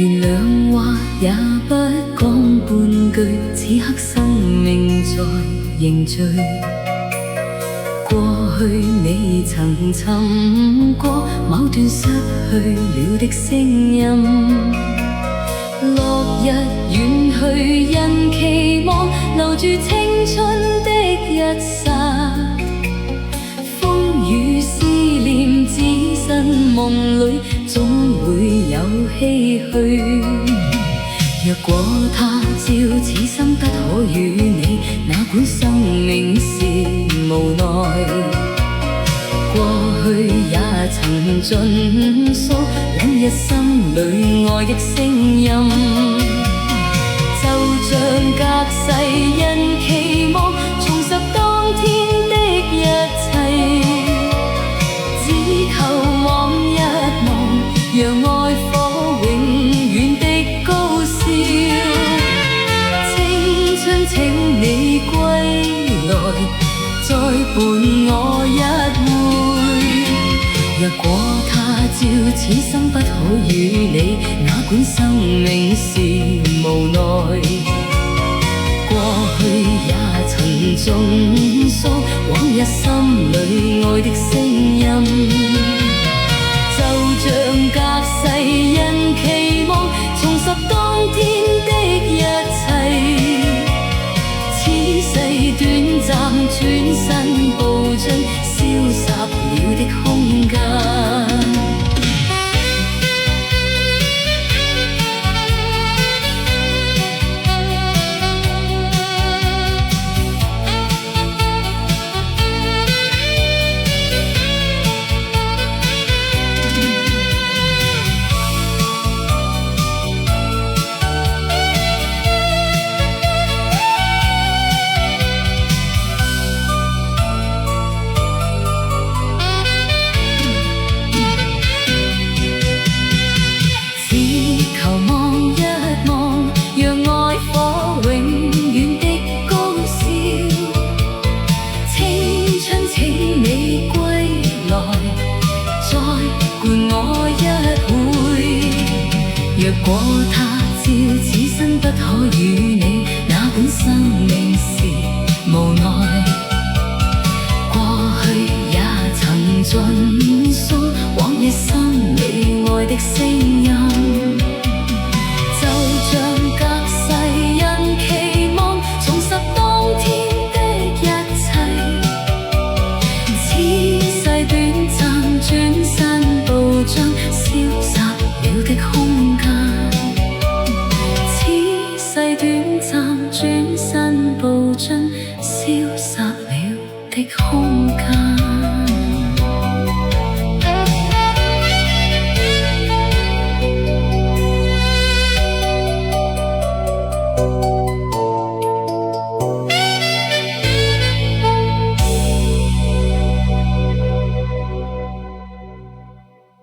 原諒話也不講半句，此刻生命在凝聚。過去你曾尋過某段失去了的聲音，落日遠去，因期望留住青春的一剎，風雨思念只身夢裏總會有唏噓。若果他朝此生不可與你，哪管生命是無奈。過去也曾盡訴往日心裏愛的聲音，就像隔世因期望重拾當天的一切，只求望一望，讓愛火永遠的高燒。青春請你歸來，再伴我一回。若果他朝此生不可與你，哪管生命是無奈。過去也曾盡訴往日心裏愛的聲音，就像隔世因期望重拾當天的一切，此世短暫轉身步進消失了的空間。若果他朝此生不可與你，哪管生命是無奈。過去也曾盡訴往日心裏愛的聲音。